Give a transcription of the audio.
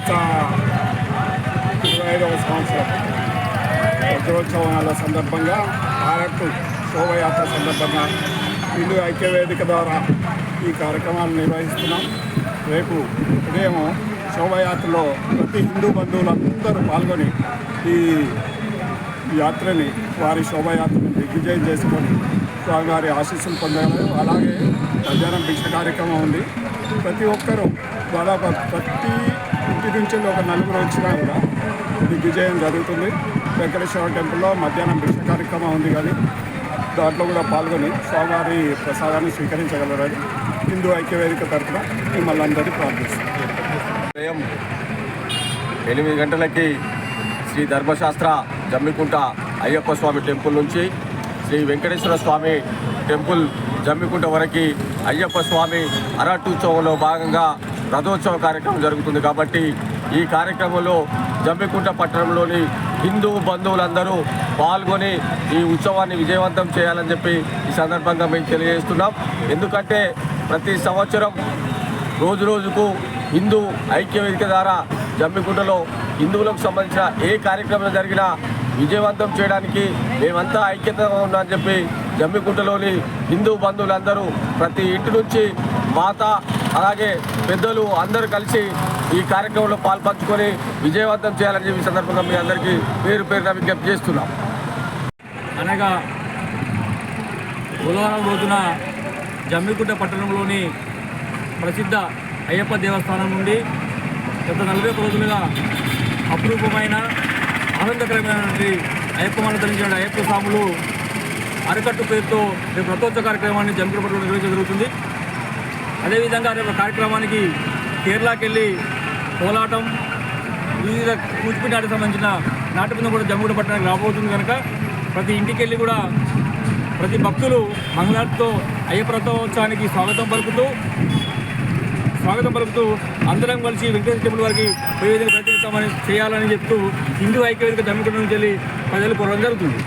25వ సంవత్సరం వజ్రోత్సవాల సందర్భంగా భారత్ శోభయాత్ర సందర్భంగా హిందూ ఐక్యవేదిక ద్వారా ఈ కార్యక్రమాలు నిర్వహిస్తున్నాం. రేపు ఉదయం శోభయాత్రలో ప్రతి హిందూ బంధువులందరూ పాల్గొని ఈ యాత్రని వారి శోభయాత్రని దిగ్విజయం చేసుకొని స్వామివారి ఆశీస్సులు పొందారు. అలాగే మధ్యాహ్నం భిక్ష కార్యక్రమం ఉంది. ప్రతి ఒక్కరూ దాదాపు ప్రతి ఇంటి నుంచి ఒక నలుగురు వచ్చినా కూడా దిగ్విజయం జరుగుతుంది. వెంకటేశ్వర టెంపుల్లో మధ్యాహ్నం భిక్ష కార్యక్రమం ఉంది, కానీ దాంట్లో కూడా పాల్గొని స్వామివారి ప్రసాదాన్ని స్వీకరించగలరని హిందూ ఐక్యవేదిక తరఫున మిమ్మల్ని అందరినీ ప్రార్థిస్తున్నాం. ఉదయం 8 గంటలకి శ్రీ ధర్మశాస్త్ర జమ్మికుంట అయ్యప్ప స్వామి టెంపుల్ నుంచి శ్రీ వెంకటేశ్వర స్వామి టెంపుల్ జమ్మికుంట వరకు అయ్యప్ప స్వామి అరటోత్సవంలో భాగంగా రథోత్సవ కార్యక్రమం జరుగుతుంది. కాబట్టి ఈ కార్యక్రమంలో జమ్మికుంట పట్టణంలోని హిందూ బంధువులందరూ పాల్గొని ఈ ఉత్సవాన్ని విజయవంతం చేయాలని చెప్పి ఈ సందర్భంగా మేము తెలియజేస్తున్నాం. ఎందుకంటే ప్రతి సంవత్సరం రోజుకు హిందూ ఐక్యవేదిక ద్వారా జమ్మికుంటలో హిందువులకు సంబంధించిన ఏ కార్యక్రమం జరిగినా విజయవంతం చేయడానికి మేమంతా ఐక్యతగా ఉన్నామని చెప్పి జమ్మికుంటలోని హిందూ బంధువులందరూ ప్రతి ఇంటి నుంచి మాత అలాగే పెద్దలు అందరూ కలిసి ఈ కార్యక్రమంలో పాల్పంచుకొని విజయవంతం చేయాలని చెప్పి సందర్భంగా మీ అందరికీ పేరు పేరున విజ్ఞప్తి చేస్తున్నాం. అనగా బుధవారం రోజున జమ్మికుంట పట్టణంలోని ప్రసిద్ధ అయ్యప్ప దేవస్థానం నుండి గత 41 రోజులుగా అపురూపమైన ఆనందకరమైనటువంటి అయ్యప్పమాలను ధరించిన అయ్యప్ప స్వాములు అరకట్టు పేరుతో రేపు రథోత్సవ కార్యక్రమాన్ని జమ్మికుంట పట్టణంలో నిర్వహించడం జరుగుతుంది. అదేవిధంగా రేపు కార్యక్రమానికి కేరళకి వెళ్ళి కోలాటం వివిధ కూచిపూడి నాటికి సంబంధించిన నాటకం కూడా జమ్మికుంట పట్టణానికి రాబోతుంది కనుక ప్రతి ఇంటికి వెళ్ళి కూడా ప్రతి భక్తులు మంగళార్తితో అయ్యప్ప రథోత్సవానికి స్వాగతం పలుకుతూ అందరం కలిసి వెంకటేశ్వర టెంపుల్ వారికి ప్రయోజనం ప్రయత్నిస్తామని చేయాలని చెప్తూ హిందూ ఐక్యవేదిక జమ్మికుంట నుంచి వెళ్ళి ప్రజలు కోరడం జరుగుతుంది.